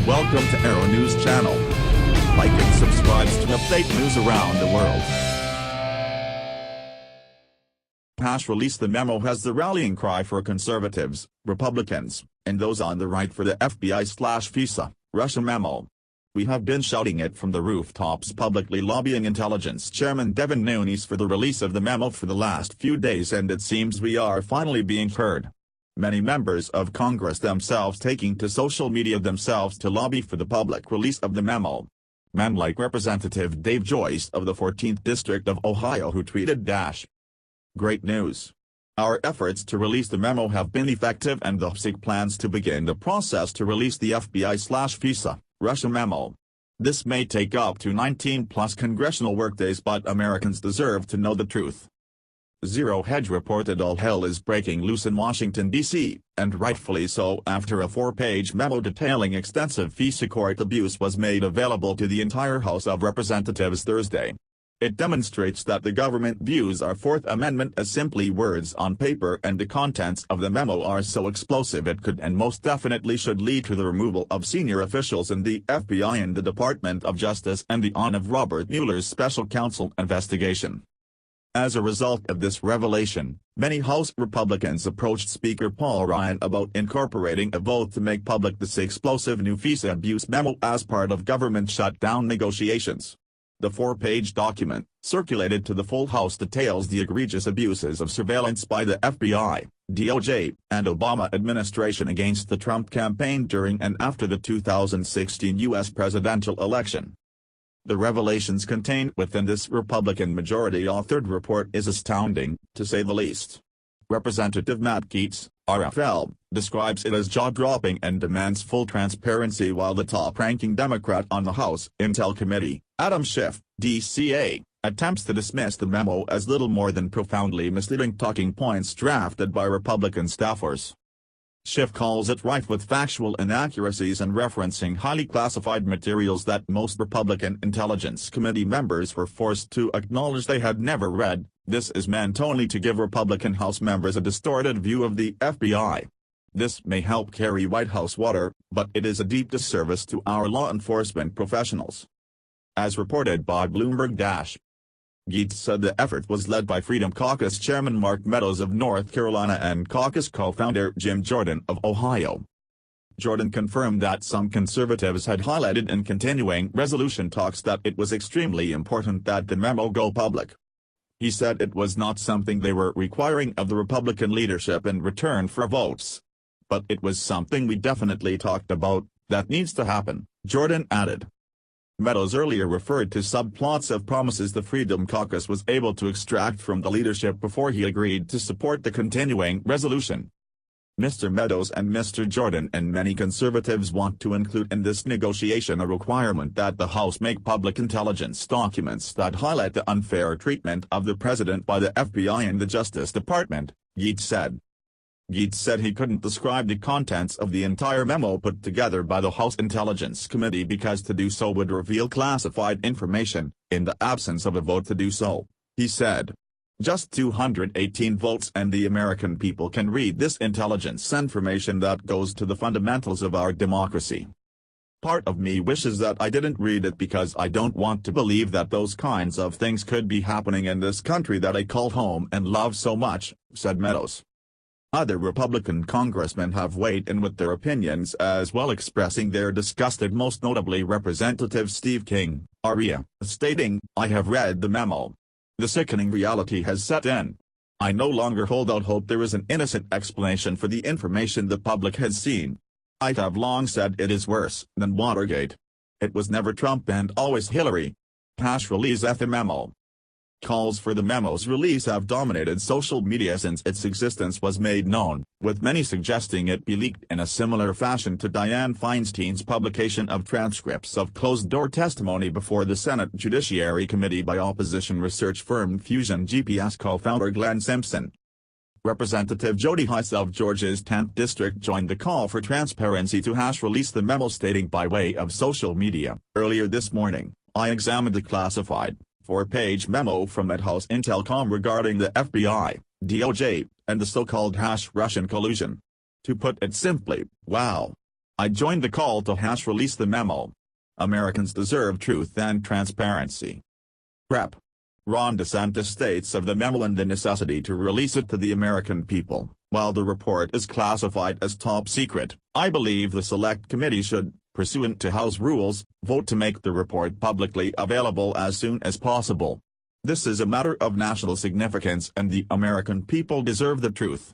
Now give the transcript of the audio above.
Welcome to Arrow News Channel. Like and subscribe to update news around the world. Release the Memo has the rallying cry for conservatives, Republicans, and those on the right for the FBI/FISA, Russia memo. We have been shouting it from the rooftops, publicly lobbying Intelligence Chairman Devin Nunes for the release of the memo for the last few days, and it seems we are finally being heard. Many members of Congress themselves taking to social media themselves to lobby for the public release of the memo. Men like Representative Dave Joyce of the 14th District of Ohio, who tweeted, "Great news. Our efforts to release the memo have been effective, and the HPSIC plans to begin the process to release the FBI/FISA, Russia memo. This may take up to 19+ congressional workdays, but Americans deserve to know the truth." Zero Hedge reported all hell is breaking loose in Washington, D.C., and rightfully so, after a 4-page memo detailing extensive FISA court abuse was made available to the entire House of Representatives Thursday. It demonstrates that the government views our Fourth Amendment as simply words on paper, and the contents of the memo are so explosive it could and most definitely should lead to the removal of senior officials in the FBI and the Department of Justice and the on of Robert Mueller's special counsel investigation. As a result of this revelation, many House Republicans approached Speaker Paul Ryan about incorporating a vote to make public this explosive new FISA abuse memo as part of government shutdown negotiations. The 4-page document, circulated to the full House, details the egregious abuses of surveillance by the FBI, DOJ, and Obama administration against the Trump campaign during and after the 2016 U.S. presidential election. The revelations contained within this Republican majority-authored report is astounding, to say the least. Representative Matt Gaetz, RFL, describes it as jaw-dropping and demands full transparency, while the top-ranking Democrat on the House Intel Committee, Adam Schiff, DCA, attempts to dismiss the memo as little more than profoundly misleading talking points drafted by Republican staffers. Schiff calls it rife with factual inaccuracies and referencing highly classified materials that most Republican Intelligence Committee members were forced to acknowledge they had never read. This is meant only to give Republican House members a distorted view of the FBI. This may help carry White House water, but it is a deep disservice to our law enforcement professionals. As reported by Bloomberg, Gaetz said the effort was led by Freedom Caucus Chairman Mark Meadows of North Carolina and caucus co-founder Jim Jordan of Ohio. Jordan confirmed that some conservatives had highlighted in continuing resolution talks that it was extremely important that the memo go public. He said it was not something they were requiring of the Republican leadership in return for votes. But it was something we definitely talked about, that needs to happen, Jordan added. Meadows earlier referred to subplots of promises the Freedom Caucus was able to extract from the leadership before he agreed to support the continuing resolution. Mr. Meadows and Mr. Jordan and many conservatives want to include in this negotiation a requirement that the House make public intelligence documents that highlight the unfair treatment of the president by the FBI and the Justice Department, Gaetz said. Gaetz said he couldn't describe the contents of the entire memo put together by the House Intelligence Committee because to do so would reveal classified information, in the absence of a vote to do so, he said. Just 218 votes and the American people can read this intelligence information that goes to the fundamentals of our democracy. Part of me wishes that I didn't read it because I don't want to believe that those kinds of things could be happening in this country that I call home and love so much, said Meadows. Other Republican congressmen have weighed in with their opinions as well, expressing their disgust, most notably Representative Steve King, REA, stating, "I have read the memo. The sickening reality has set in. I no longer hold out hope there is an innocent explanation for the information the public has seen. I have long said it is worse than Watergate. It was never Trump and always Hillary." #ReleaseTheMemo. Calls for the memo's release have dominated social media since its existence was made known, with many suggesting it be leaked in a similar fashion to Dianne Feinstein's publication of transcripts of closed-door testimony before the Senate Judiciary Committee by opposition research firm Fusion GPS co-founder Glenn Simpson. Representative Jody Hice of Georgia's 10th District joined the call for transparency to release the memo, stating by way of social media, "Earlier this morning, I examined the classified 4-page memo from House Intelcom regarding the FBI, DOJ, and the so-called Russian collusion. To put it simply, wow. I joined the call to #release the memo. Americans deserve truth and transparency. Rep. Ron DeSantis states of the memo and the necessity to release it to the American people. While the report is classified as top secret, I believe the Select Committee should, pursuant to House rules, vote to make the report publicly available as soon as possible. This is a matter of national significance and the American people deserve the truth.